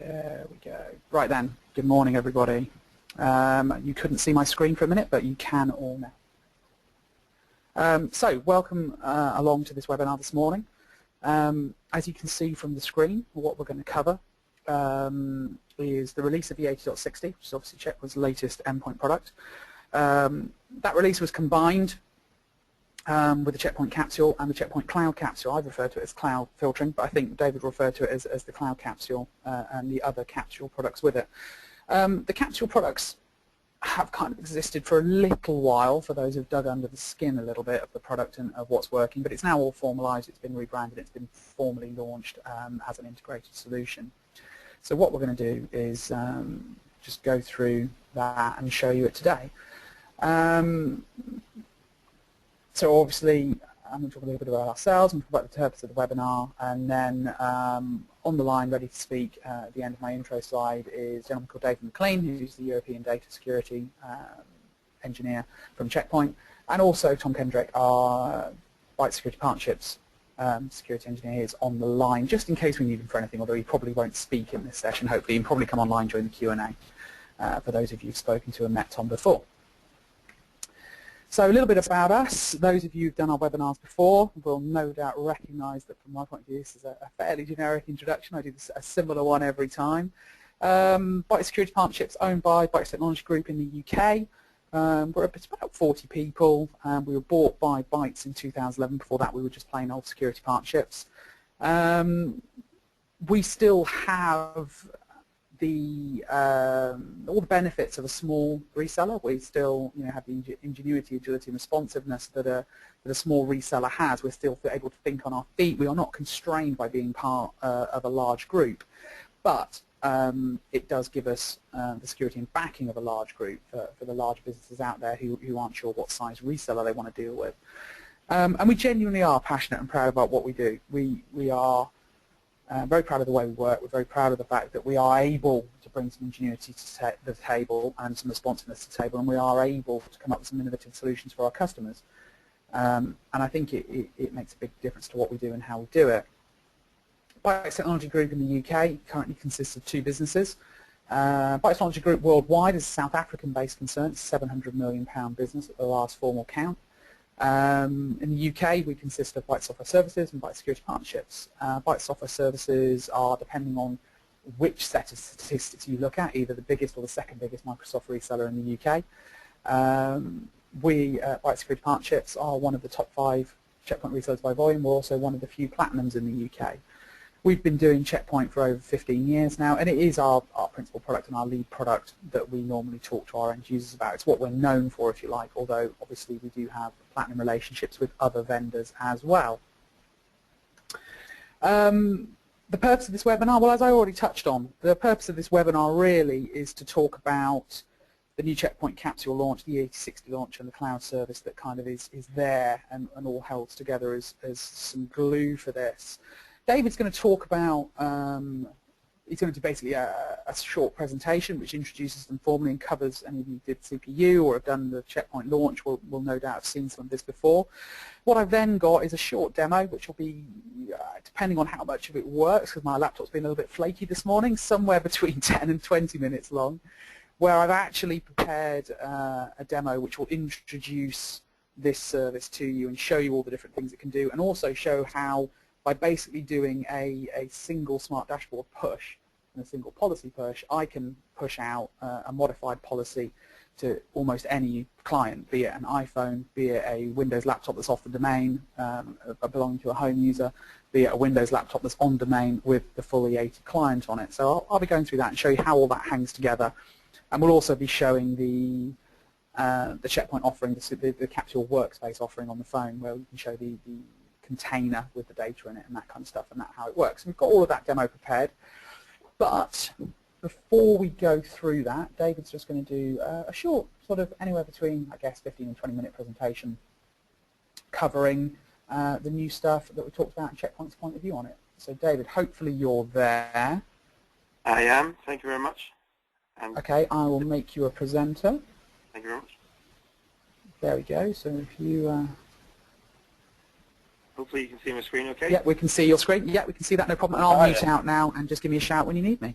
There we go. Right then, good morning everybody. You couldn't see my screen for a minute, but you can all now. So welcome along to this webinar this morning. As you can see from the screen, what we're going to cover is the release of E80.60, which is obviously Checkpoint's latest endpoint product. That release was combined with the Checkpoint capsule and the Checkpoint cloud capsule. I've referred to it as cloud filtering, but I think David referred to it as the cloud capsule and the other capsule products with it. The capsule products have kind of existed for a little while for those who've dug under the skin a little bit of the product and of what's working, but it's now all formalized, it's been rebranded, it's been formally launched as an integrated solution. So what we're going to do is just go through that and show you it today. So obviously, I'm going to talk a little bit about ourselves and talk about the purpose of the webinar, and then on the line, ready to speak at the end of my intro slide, is a gentleman called David McLean, who's the European data security engineer from Checkpoint, and also Tom Kendrick, our Bytes Security Partnerships security engineer, is on the line, just in case we need him for anything, although he probably won't speak in this session. Hopefully, he can probably come online during the Q&A for those of you who've spoken to and met Tom before. So a little bit about us. Those of you who've done our webinars before will no doubt recognize that from my point of view this is a fairly generic introduction. I do a similar one every time. Bytes Security Partnerships owned by Bytes Technology Group in the UK. It's about 40 people. We were bought by Bytes in 2011. Before that we were just plain old security partnerships. We still have all the benefits of a small reseller. We still have the ingenuity, agility and responsiveness that a small reseller has. We're still able to think on our feet. We are not constrained by being part of a large group, but it does give us the security and backing of a large group for the large businesses out there who aren't sure what size reseller they want to deal with. And we genuinely are passionate and proud about what we do. We are very proud of the way we work. We're very proud of the fact that we are able to bring some ingenuity to the table and some responsiveness to the table, and we are able to come up with some innovative solutions for our customers. And I think it makes a big difference to what we do and how we do it. Bytes Technology Group in the UK currently consists of two businesses. Bytes Technology Group worldwide is a South African-based concern. It's a £700 million business at the last formal count. In the UK, we consist of Bytes Software Services and Bytes Security Partnerships. Bytes Software Services are, depending on which set of statistics you look at, either the biggest or the second biggest Microsoft reseller in the UK. We, Bytes Security Partnerships, are one of the top 5 Checkpoint resellers by volume. We're also one of the few platinums in the UK. We've been doing Checkpoint for over 15 years now, and it is our principal product and our lead product that we normally talk to our end users about. It's what we're known for, if you like, although obviously we do have platinum relationships with other vendors as well. The purpose of this webinar, well, as I already touched on, the purpose of this webinar really is to talk about the new Checkpoint capsule launch, the E80.60 launch, and the cloud service that kind of is there and all held together as some glue for this. David's going to talk about, he's going to do basically a short presentation which introduces them formally and covers any of you who did CPU or have done the Checkpoint launch will no doubt have seen some of this before. What I've then got is a short demo which will be, depending on how much of it works, because my laptop's been a little bit flaky this morning, somewhere between 10 and 20 minutes long, where I've actually prepared a demo which will introduce this service to you and show you all the different things it can do, and also show how by basically doing a single smart dashboard push and a single policy push, I can push out a modified policy to almost any client, be it an iPhone, be it a Windows laptop that's off the domain belonging to a home user, be it a Windows laptop that's on domain with the full E80 client on it. So I'll be going through that and show you how all that hangs together. And we'll also be showing the Checkpoint offering, the capsule workspace offering on the phone, where we can show the container with the data in it and that kind of stuff, and that's how it works. We've got all of that demo prepared, but before we go through that, David's just going to do a short, sort of anywhere between, I guess, 15 and 20-minute presentation covering the new stuff that we talked about and Checkpoint's point of view on it. So David, hopefully you're there. I am. Thank you very much. Okay, I will make you a presenter. Thank you very much. There we go. So if you Hopefully you can see my screen okay? Yeah, we can see your screen. Yeah, we can see that, no problem. And I'll mute out now and just give me a shout when you need me.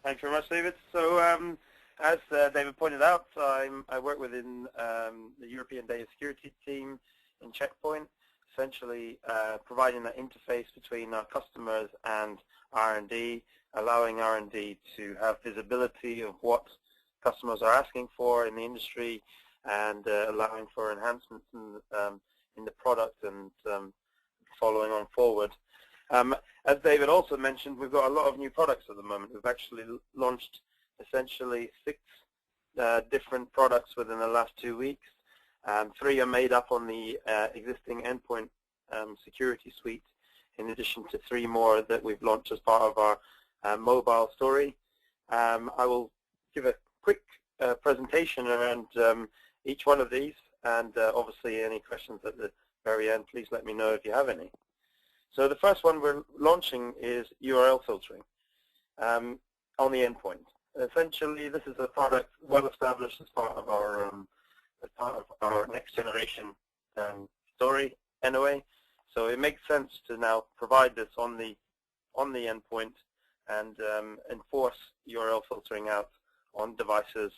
Thanks very much, David. So, as David pointed out, I work within the European Data Security team in Checkpoint, essentially providing that interface between our customers and R&D, allowing R&D to have visibility of what customers are asking for in the industry, and allowing for enhancements in the product and following on forward. As David also mentioned, we've got a lot of new products at the moment. We've actually launched essentially 6 different products within the last 2 weeks. 3 are made up on the existing endpoint security suite, in addition to 3 more that we've launched as part of our mobile story. I will give a quick presentation around each one of these, and obviously any questions at the very end, please let me know if you have any. So the first one we're launching is URL filtering on the endpoint. Essentially, this is a product well established as part of our next generation story anyway. So it makes sense to now provide this on the endpoint and enforce URL filtering out on devices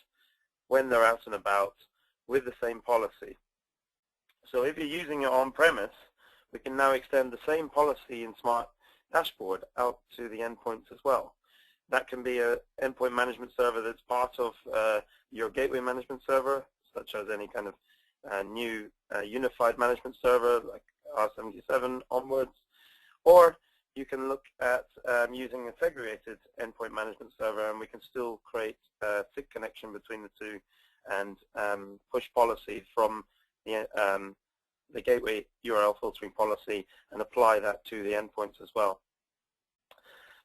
when they're out and about with the same policy. So if you're using it on premise, we can now extend the same policy in Smart Dashboard out to the endpoints as well. That can be an endpoint management server that's part of your gateway management server, such as any kind of new unified management server like R77 onwards, or you can look at using a segregated endpoint management server, and we can still create a thick connection between the two and push policy from the gateway URL filtering policy and apply that to the endpoints as well.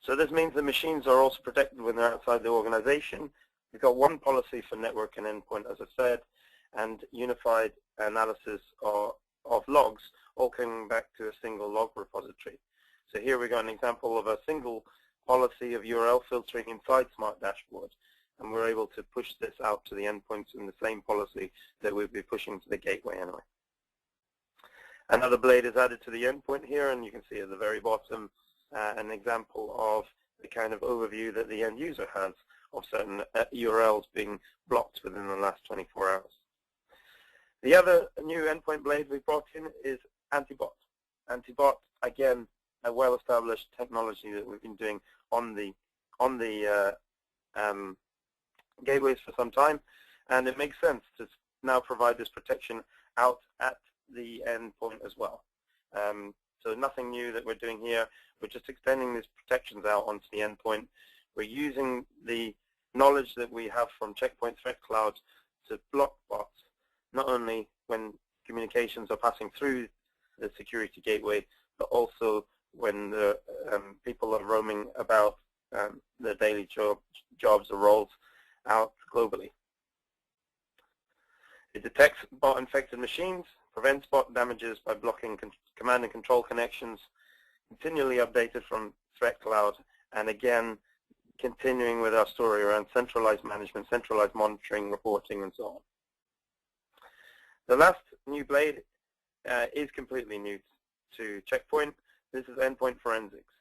So this means the machines are also protected when they're outside the organization. We've got one policy for network and endpoint, as I said, and unified analysis of logs, all coming back to a single log repository. So here we got an example of a single policy of URL filtering inside Smart Dashboard, and we're able to push this out to the endpoints in the same policy that we'd be pushing to the gateway anyway. Another blade is added to the endpoint here, and you can see at the very bottom an example of the kind of overview that the end user has of certain URLs being blocked within the last 24 hours. The other new endpoint blade we brought in is AntiBot. AntiBot, again, a well-established technology that we've been doing on the gateways for some time, and it makes sense to now provide this protection out at the endpoint as well. So nothing new that we're doing here. We're just extending these protections out onto the endpoint. We're using the knowledge that we have from Checkpoint Threat Cloud to block bots, not only when communications are passing through the security gateway, but also when the people are roaming about their daily jobs or roles out globally. It detects bot-infected machines, prevents bot damages by blocking command and control connections, continually updated from Threat Cloud, and again, continuing with our story around centralized management, centralized monitoring, reporting, and so on. The last new blade is completely new to Checkpoint. This is endpoint forensics.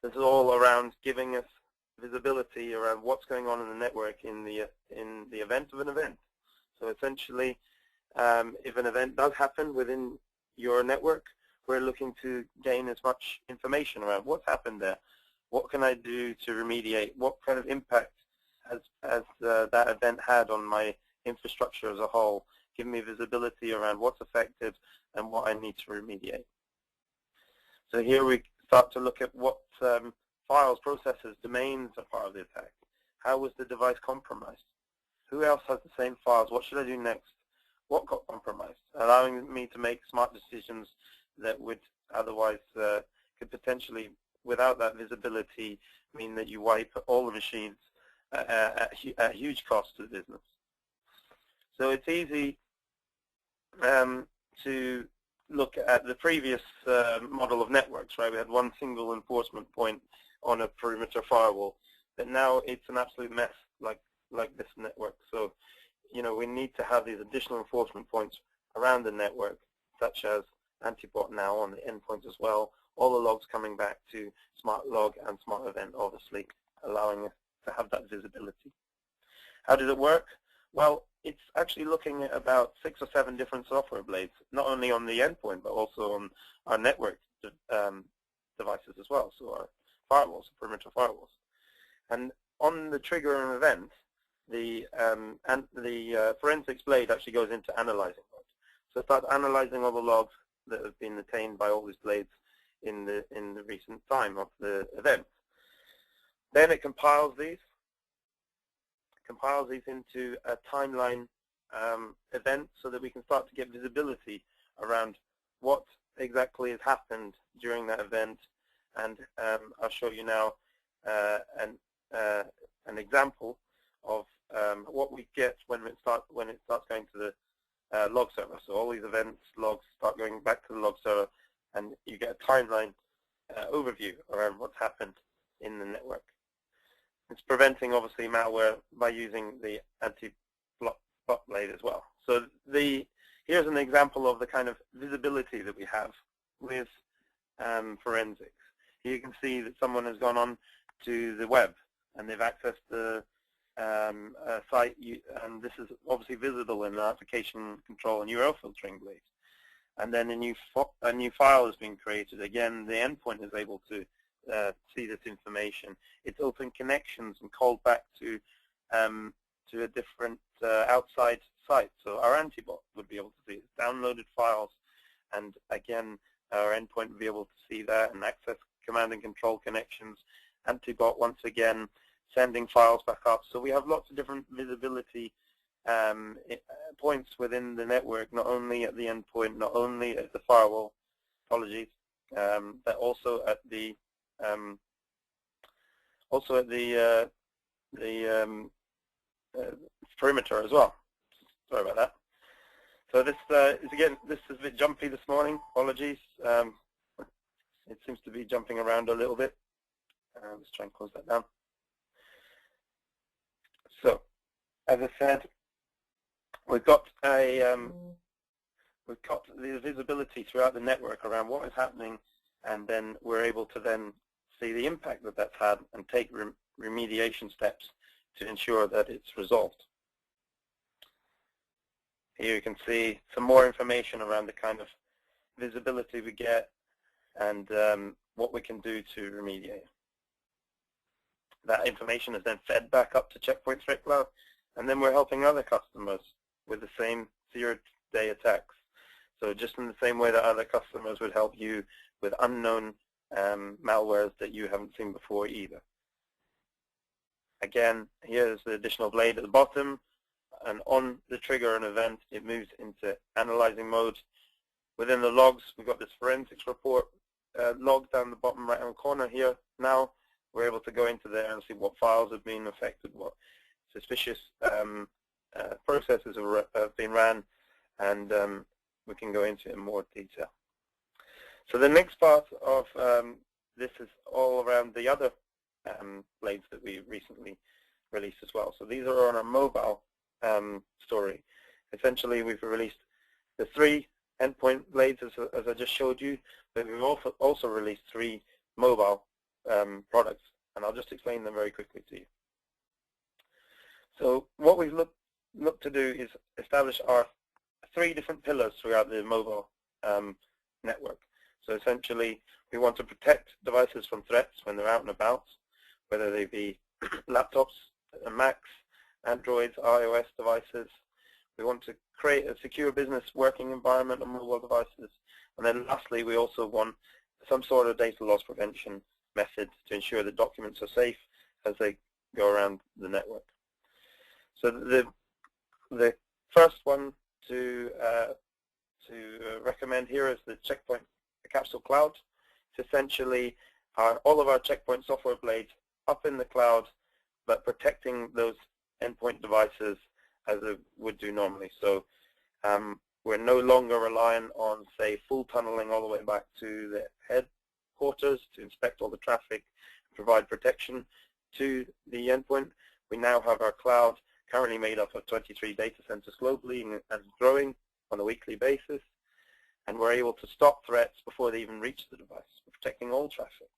This is all around giving us visibility around what's going on in the network in the event of an event. So essentially, if an event does happen within your network, we're looking to gain as much information around what's happened there. What can I do to remediate? What kind of impact has that event had on my infrastructure as a whole? Give me visibility around what's affected and what I need to remediate. So here we start to look at what files, processes, domains are part of the attack. How was the device compromised? Who else has the same files? What should I do next? What got compromised? Allowing me to make smart decisions that would otherwise could potentially, without that visibility, mean that you wipe all the machines at huge cost to the business. So it's easy to look at the previous model of networks, right? We had one single enforcement point on a perimeter firewall, but now it's an absolute mess like this network. So, you know, we need to have these additional enforcement points around the network, such as AntiBot now on the endpoints as well. All the logs coming back to Smart Log and Smart Event, obviously, allowing us to have that visibility. How does it work? Well, it's actually looking at about 6 or 7 different software blades, not only on the endpoint, but also on our network devices as well, so our firewalls, perimeter firewalls. And on the trigger of an event, the forensics blade actually goes into analyzing mode. So it starts analyzing all the logs that have been attained by all these blades in the recent time of the event. Then it compiles these into a timeline event so that we can start to get visibility around what exactly has happened during that event. And I'll show you now an example of what we get when it starts going to the log server. So all these events logs start going back to the log server, and you get a timeline overview around what's happened in the network. It's preventing, obviously, malware by using the AntiBot blade as well. So here's an example of the kind of visibility that we have with forensics. Here you can see that someone has gone on to the web and they've accessed the site, and this is obviously visible in the application control and URL filtering blade. And then a new file has been created. Again, the endpoint is able to see this information. It's opened connections and called back to a different outside site. So our AntiBot would be able to see it. Downloaded files, and again, our endpoint would be able to see that and access command and control connections. AntiBot, once again, sending files back up. So we have lots of different visibility points within the network, not only at the endpoint, not only at the firewall, apologies, but also at the perimeter as well. Sorry about that. So this is a bit jumpy this morning. Apologies. It seems to be jumping around a little bit. Let's try and close that down. So, as I said, we've got the visibility throughout the network around what is happening, and then we're able to then see the impact that that's had and take remediation steps to ensure that it's resolved. Here you can see some more information around the kind of visibility we get and what we can do to remediate. That information is then fed back up to Checkpoint Threat Cloud, and then we're helping other customers with the same zero-day attacks. So just in the same way that other customers would help you with unknown malwares that you haven't seen before either. Again, here's the additional blade at the bottom, and on the trigger an event, it moves into analyzing mode. Within the logs, we've got this forensics report log down the bottom right-hand corner here. Now we're able to go into there and see what files have been affected, what suspicious processes have been ran, and we can go into it in more detail. So the next part of this is all around the other blades that we recently released as well. So these are on our mobile story. Essentially, we've released the 3 endpoint blades as I just showed you, but we've also released 3 mobile products, and I'll just explain them very quickly to you. So what we've looked to do is establish our 3 different pillars throughout the mobile network. So essentially, we want to protect devices from threats when they're out and about, whether they be laptops, Macs, Androids, iOS devices. We want to create a secure business working environment on mobile devices. And then lastly, we also want some sort of data loss prevention method to ensure that documents are safe as they go around the network. So the first one to recommend here is the Checkpoint Capsule Cloud. It's essentially all of our Checkpoint software blades up in the cloud, but protecting those endpoint devices as it would do normally. So we're no longer reliant on, say, full tunneling all the way back to the headquarters to inspect all the traffic and provide protection to the endpoint. We now have our cloud currently made up of 23 data centers globally and growing on a weekly basis, and we're able to stop threats before they even reach the device. We're protecting all traffic.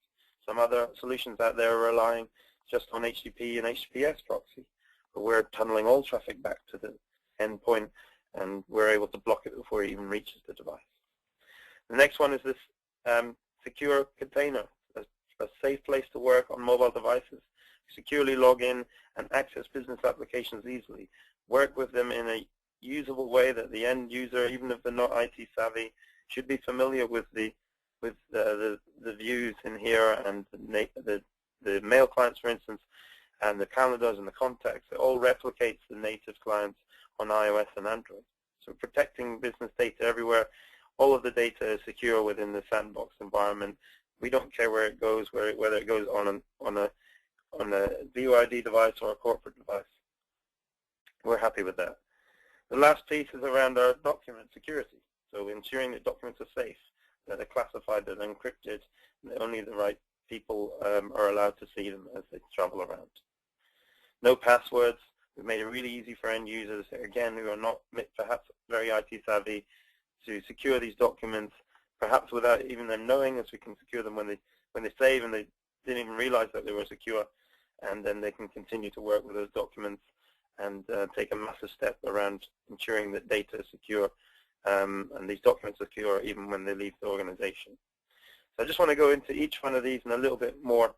Some other solutions out there are relying just on HTTP and HTTPS proxy, but we're tunneling all traffic back to the endpoint, and we're able to block it before it even reaches the device. The next one is this secure container, a safe place to work on mobile devices. Securely log in and access business applications easily. Work with them in a usable way that the end user, even if they're not IT savvy, should be familiar with the views in here, and the mail clients, for instance, and the calendars and the contacts. It all replicates the native clients on iOS and Android. So protecting business data everywhere. All of the data is secure within the sandbox environment. We don't care where it goes, whether it goes on a BYD device or a corporate device. We're happy with that. The last piece is around our document security. So ensuring that documents are safe, that they're classified, that they're encrypted, and that only the right people are allowed to see them as they travel around. No passwords. We've made it really easy for end users, again, who are not perhaps very IT savvy, to secure these documents, perhaps without even them knowing, as we can secure them when they save and they didn't even realize that they were secure, and then they can continue to work with those documents and take a massive step around ensuring that data is secure and these documents are secure even when they leave the organization. So I just want to go into each one of these in a little bit more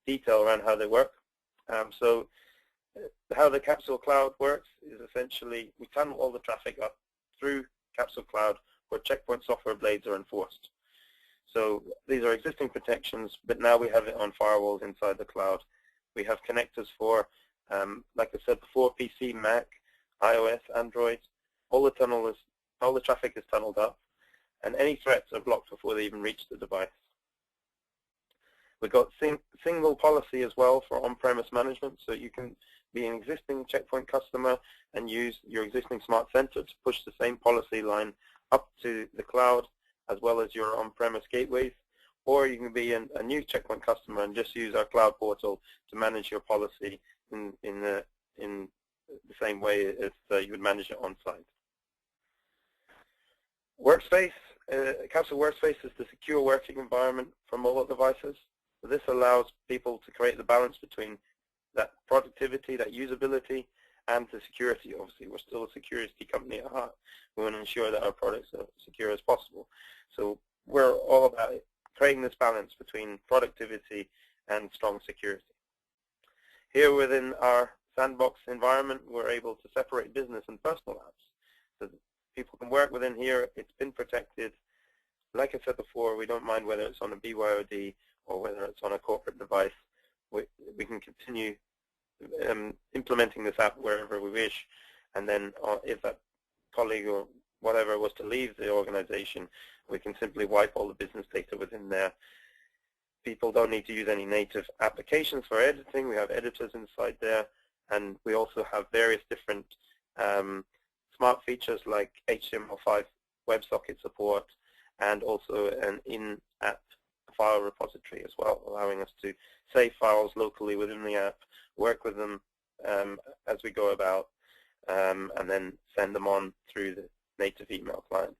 detail around how they work. So how the Capsule Cloud works is essentially we tunnel all the traffic up through Capsule Cloud where Checkpoint software blades are enforced. So these are existing protections, but now we have it on firewalls inside the cloud. We have connectors for, like I said before, PC, Mac, iOS, Android. All the traffic is tunneled up, and any threats are blocked before they even reach the device. We've got single policy as well for on-premise management, so you can be an existing Checkpoint customer and use your existing Smart Center to push the same policy line up to the cloud as well as your on-premise gateways, or you can be a new Checkpoint customer and just use our cloud portal to manage your policy in the same way as you would manage it on-site. Workspace, Capsule Workspace is the secure working environment for mobile devices. So this allows people to create the balance between that productivity, that usability, and the security. Obviously, we're still a security company at heart. We want to ensure that our products are secure as possible. So we're all about creating this balance between productivity and strong security. Here within our sandbox environment, we're able to separate business and personal apps. So people can work within here. It's been protected. Like I said before, we don't mind whether it's on a BYOD or whether it's on a corporate device. We can continue implementing this app wherever we wish, and then if that colleague or whatever was to leave the organization, we can simply wipe all the business data within there. People don't need to use any native applications for editing. We have editors inside there, and we also have various different smart features like HTML5 WebSocket support, and also an in-app file repository as well, allowing us to save files locally within the app, work with them as we go about, and then send them on through the native email client.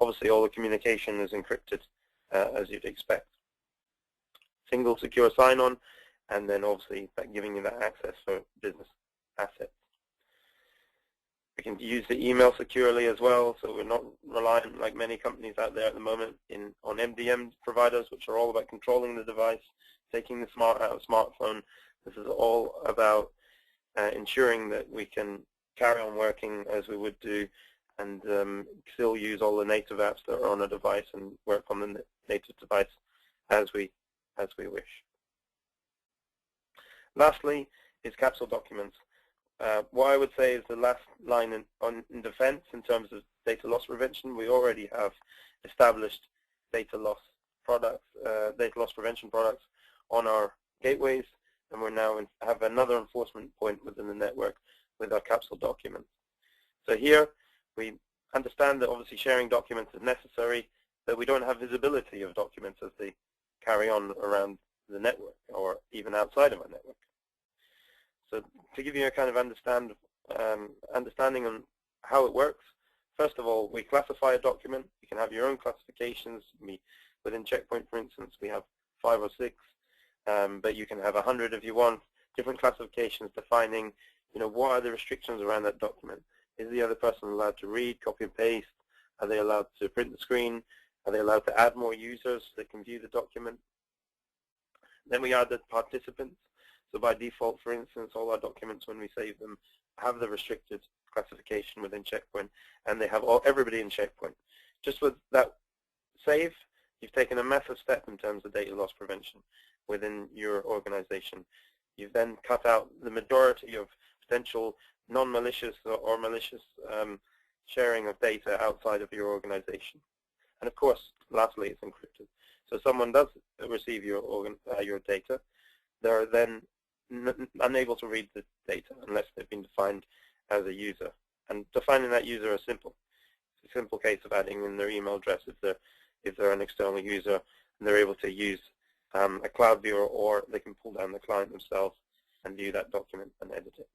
Obviously, all the communication is encrypted as you'd expect. Single secure sign-on, and then obviously giving you that access for business assets. We can use the email securely as well, so we're not reliant, like many companies out there at the moment, on MDM providers, which are all about controlling the device, taking the smart out of smartphone. This is all about ensuring that we can carry on working as we would do, and still use all the native apps that are on a device and work on the native device as we wish. Lastly is Capsule Documents. What I would say is the last line in defense in terms of data loss prevention. We already have established data loss prevention products on our gateways, and we're now have another enforcement point within the network with our Capsule Documents. So here we understand that obviously sharing documents is necessary, but we don't have visibility of documents as they carry on around the network or even outside of our network. So to give you a kind of understanding on how it works, first of all, we classify a document. You can have your own classifications. Within Checkpoint, for instance, we have 5 or 6, but you can have 100 if you want. different classifications defining, what are the restrictions around that document. Is the other person allowed to read, copy and paste? Are they allowed to print the screen? Are they allowed to add more users that can view the document? Then we add the participants. So by default, for instance, all our documents, when we save them, have the restricted classification within Checkpoint, and they have everybody in Checkpoint. Just with that save, you've taken a massive step in terms of data loss prevention within your organization. You've then cut out the majority of potential non-malicious or malicious sharing of data outside of your organization. And of course, lastly, it's encrypted. So if someone does receive your data, they're then unable to read the data unless they've been defined as a user. And defining that user is simple. It's a simple case of adding in their email address if they're an external user, and they're able to use a cloud viewer, or they can pull down the client themselves and view that document and edit it.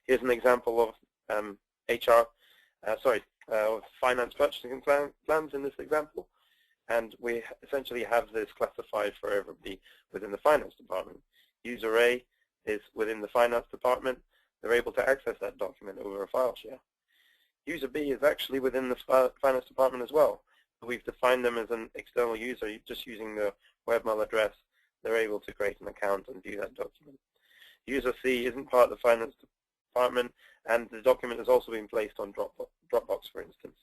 Here's an example of finance purchasing plans in this example, and we essentially have this classified for everybody within the finance department. User A is within the finance department. They're able to access that document over a file share. User B is actually within the finance department as well. We've defined them as an external user, just using the webmail address. They're able to create an account and view that document. User C isn't part of the finance department, and the document has also been placed on Dropbox, for instance.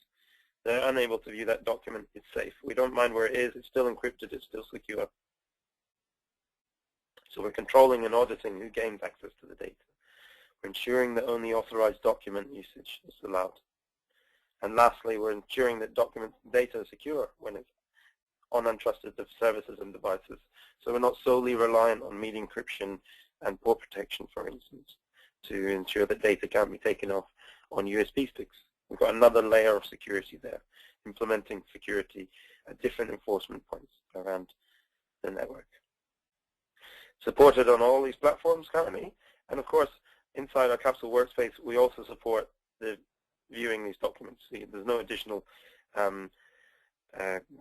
They're unable to view that document. It's safe. We don't mind where it is. It's still encrypted. It's still secure. So we're controlling and auditing who gains access to the data. We're ensuring that only authorized document usage is allowed. And lastly, we're ensuring that document data is secure when it's on untrusted services and devices. So we're not solely reliant on media encryption and port protection, for instance, to ensure that data can't be taken off on USB sticks. We've got another layer of security there, implementing security at different enforcement points around the network. Supported on all these platforms currently, and of course, inside our Capsule workspace, we also support the viewing these documents. There's no additional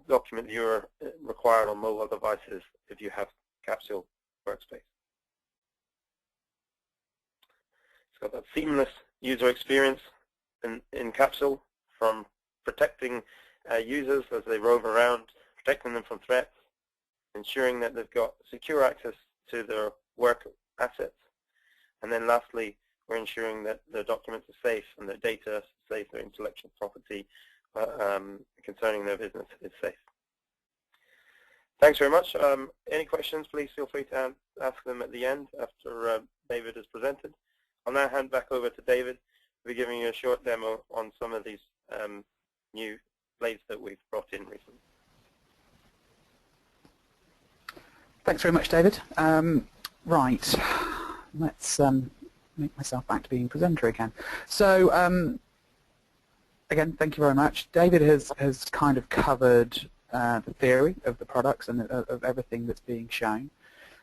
document viewer required on mobile devices if you have Capsule workspace. It's got that seamless user experience in Capsule, from protecting users as they roam around, protecting them from threats, ensuring that they've got secure access to their work assets, and then lastly, we're ensuring that the documents are safe and their data is safe, their intellectual property concerning their business is safe. Thanks very much. Any questions, please feel free to ask them at the end after David has presented. I'll now hand back over to David. We'll be giving you a short demo on some of these new blades that we've brought in recently. Thanks very much, David. Right, let's make myself back to being presenter again. So again, thank you very much. David has kind of covered the theory of the products and of everything that's being shown.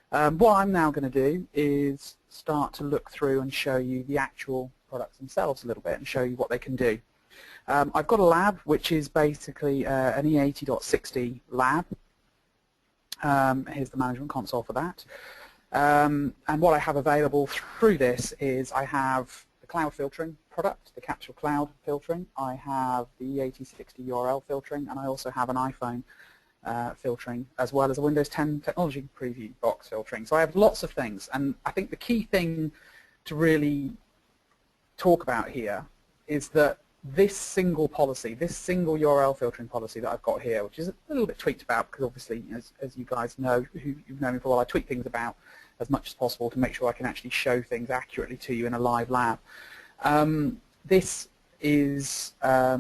What I'm now going to do is start to look through and show you the actual products themselves a little bit and show you what they can do. I've got a lab which is basically an E80.60 lab. Here's the management console for that. And what I have available through this is I have the cloud filtering product, the Capsule Cloud filtering. I have the E80.60 URL filtering, and I also have an iPhone filtering, as well as a Windows 10 technology preview box filtering. So I have lots of things, and I think the key thing to really talk about here is that this single policy, this single URL filtering policy that I've got here, which is a little bit tweaked about because obviously, as you guys know, who've known me for a while, I tweak things about as much as possible to make sure I can actually show things accurately to you in a live lab. This is a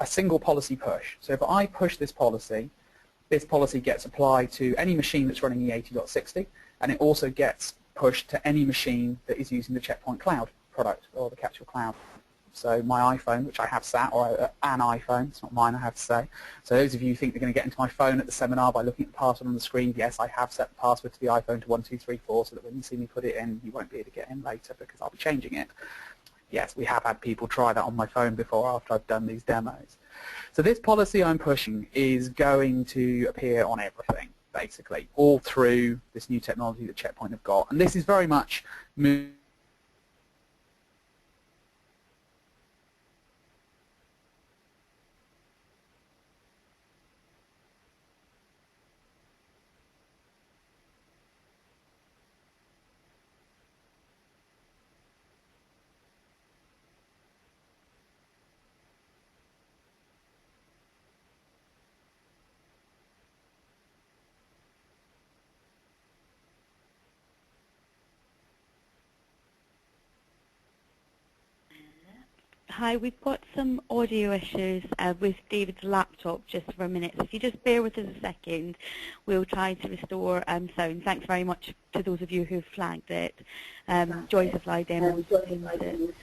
single policy push. So if I push this policy gets applied to any machine that's running E80.60, and it also gets pushed to any machine that is using the Checkpoint Cloud product or the Capsule Cloud. So my iPhone, which I have sat, or an iPhone, it's not mine, I have to say. So those of you who think they're going to get into my phone at the seminar by looking at the password on the screen, yes, I have set the password to the iPhone to 1234 so that when you see me put it in, you won't be able to get in later because I'll be changing it. Yes, we have had people try that on my phone before after I've done these demos. So this policy I'm pushing is going to appear on everything. basically, all through this new technology that Checkpoint have got. And this is very much moving. Hi, we've got some audio issues with David's laptop just for a minute. So if you just bear with us a second, we'll try to restore sound. Thanks very much to those of you who've flagged it. Joys of Live demos seems that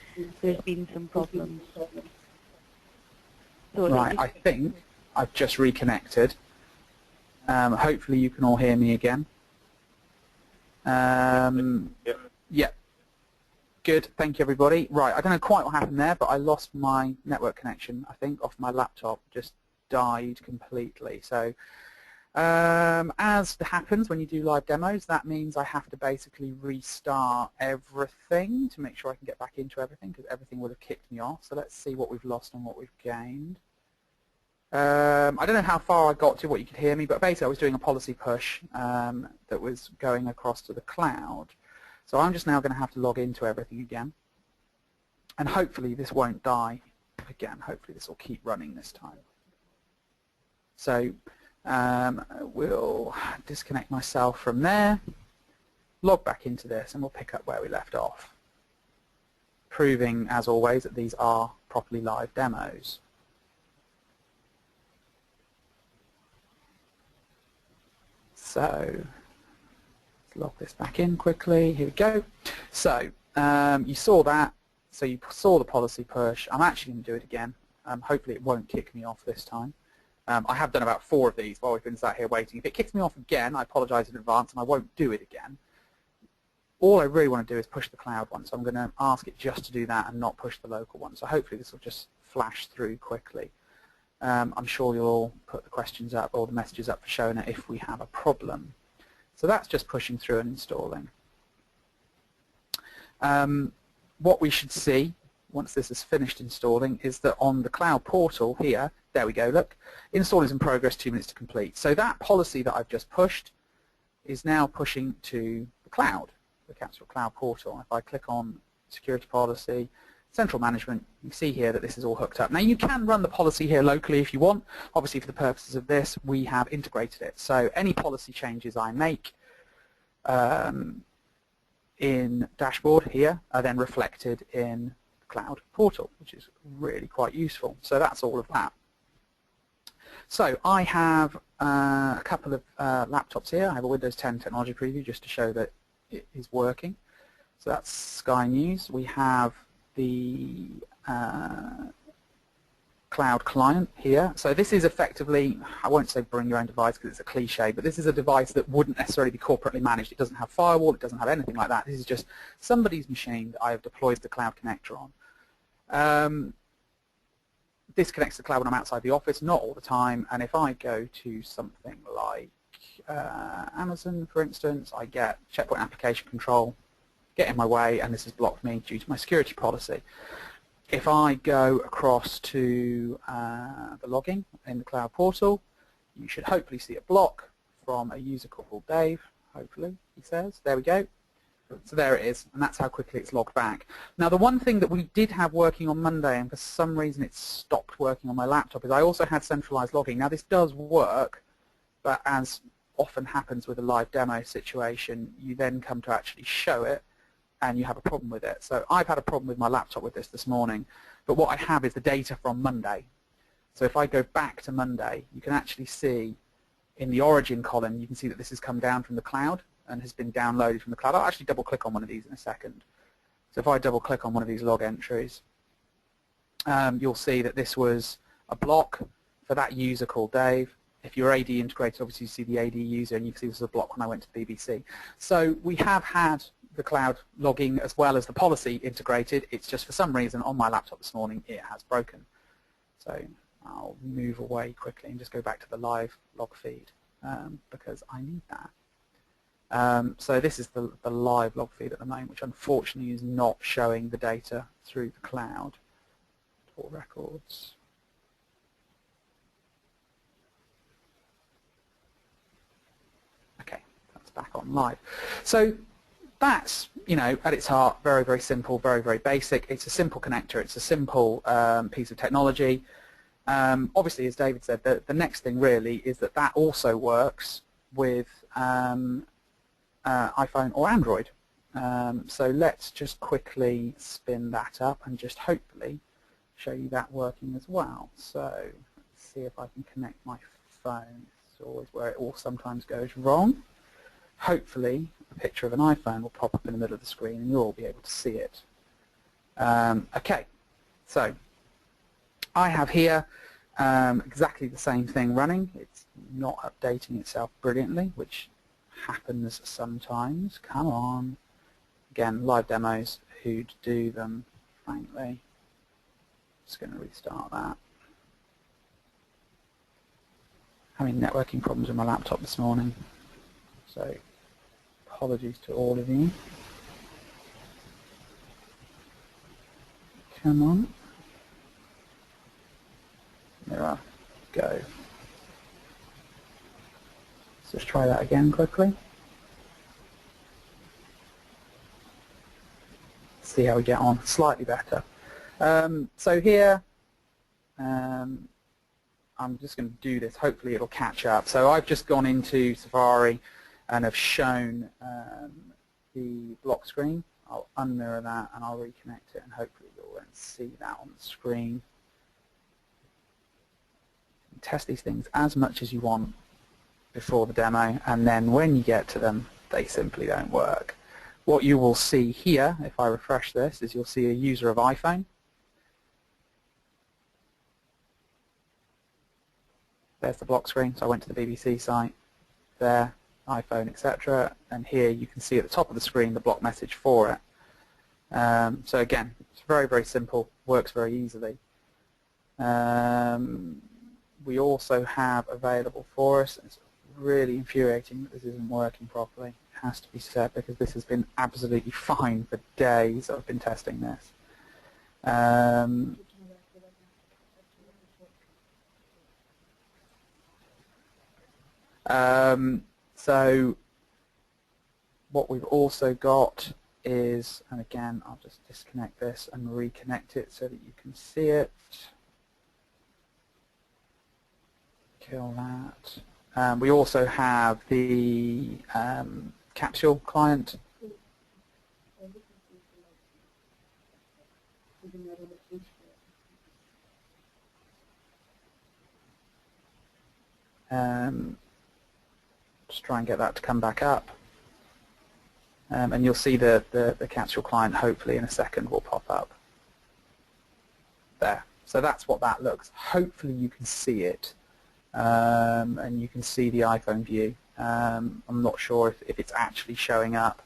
there's been some problems. So Right, I think I've just reconnected. Hopefully you can all hear me again. Yeah. Good, thank you everybody. Right, I don't know quite what happened there, but I lost my network connection, I think, off my laptop. Just died completely. So as happens when you do live demos, that means I have to basically restart everything to make sure I can get back into everything, because everything would have kicked me off. So let's see what we've lost and what we've gained. I don't know how far I got to, what you could hear me, but basically I was doing a policy push that was going across to the cloud. So I'm just now going to have to log into everything again. And hopefully this won't die again. Hopefully this will keep running this time. So we'll disconnect myself from there, log back into this, and we'll pick up where we left off, proving, as always, that these are properly live demos. So let's log this back in quickly. Here we go. So you saw that. So you saw the policy push. I'm actually going to do it again. Hopefully it won't kick me off this time. I have done about 4 of these while we've been sat here waiting. If it kicks me off again, I apologize in advance and I won't do it again. All I really want to do is push the cloud one, so I'm going to ask it just to do that and not push the local one. So hopefully this will just flash through quickly. I'm sure you'll all put the questions up or the messages up for showing it if we have a problem. So that's just pushing through and installing. What we should see once this is finished installing is that on the cloud portal here, there we go, look, install is in progress, 2 minutes to complete. So that policy that I've just pushed is now pushing to the cloud, the Capsule Cloud portal. If I click on security policy, central management, you see here that this is all hooked up. Now you can run the policy here locally if you want. Obviously for the purposes of this, we have integrated it. So any policy changes I make in dashboard here are then reflected in the cloud portal, which is really quite useful. So that's all of that. So I have a couple of laptops here. I have a Windows 10 technology preview just to show that it is working. So that's Sky News. We have the cloud client here. So this is effectively, I won't say bring your own device because it's a cliche, but this is a device that wouldn't necessarily be corporately managed. It doesn't have firewall, it doesn't have anything like that. This is just somebody's machine that I have deployed the cloud connector on. This connects to the cloud when I'm outside the office, not all the time, and if I go to something like Amazon, for instance, I get Checkpoint application control, get in my way, and this has blocked me due to my security policy. If I go across to the logging in the cloud portal, you should hopefully see a block from a user called Dave, hopefully, he says. There we go. So there it is, and that's how quickly it's logged back. Now the one thing that we did have working on Monday, and for some reason it stopped working on my laptop, is I also had centralized logging. Now this does work, but as often happens with a live demo situation, you then come to actually show it, and you have a problem with it. So I've had a problem with my laptop with this morning, but what I have is the data from Monday. So if I go back to Monday, you can actually see in the origin column, you can see that this has come down from the cloud and has been downloaded from the cloud. I'll actually double click on one of these in a second. So if I double click on one of these log entries, you'll see that this was a block for that user called Dave. If you're AD integrated, obviously you see the AD user, and you can see this was a block when I went to the BBC. So we have had the cloud logging as well as the policy integrated. It's just for some reason on my laptop this morning it has broken. So I'll move away quickly and just go back to the live log feed. because I need that. So this is the live log feed at the moment, which unfortunately is not showing the data through the cloud. Tour records. Okay, that's back on live. So that's, at its heart, very, very simple, very, very basic. It's a simple connector. It's a simple piece of technology. Obviously, as David said, the next thing really is that also works with iPhone or Android. So let's just quickly spin that up and just hopefully show you that working as well. So let's see if I can connect my phone. It's always where it all sometimes goes wrong. Hopefully, a picture of an iPhone will pop up in the middle of the screen and you'll all be able to see it. Okay, so I have here exactly the same thing running. It's not updating itself brilliantly, which happens sometimes. Come on. Again, live demos, who'd do them, frankly. Just going to restart that. Having networking problems with my laptop this morning. So apologies to all of you. Come on. There I go. Let's just try that again quickly. See how we get on. Slightly better. So here, I'm just going to do this. Hopefully it'll catch up. So I've just gone into Safari and have shown the block screen. I'll unmirror that and I'll reconnect it, and hopefully you'll then see that on the screen. Test these things as much as you want before the demo, and then when you get to them, they simply don't work. What you will see here, if I refresh this, is you'll see a user of iPhone. There's the block screen, so I went to the BBC site, there, iPhone, etc. And here you can see at the top of the screen the block message for it. So again, it's very, very simple, works very easily. We also have available for us, it's really infuriating that this isn't working properly, it has to be said, because this has been absolutely fine for days. I've been testing this. So what we've also got is, and again I'll just disconnect this and reconnect it so that you can see it. Kill that. We also have the capsule client. Just try and get that to come back up. And you'll see the capsule client hopefully in a second will pop up. There. So that's what that looks. Hopefully you can see it. And you can see the iPhone view. I'm not sure if it's actually showing up.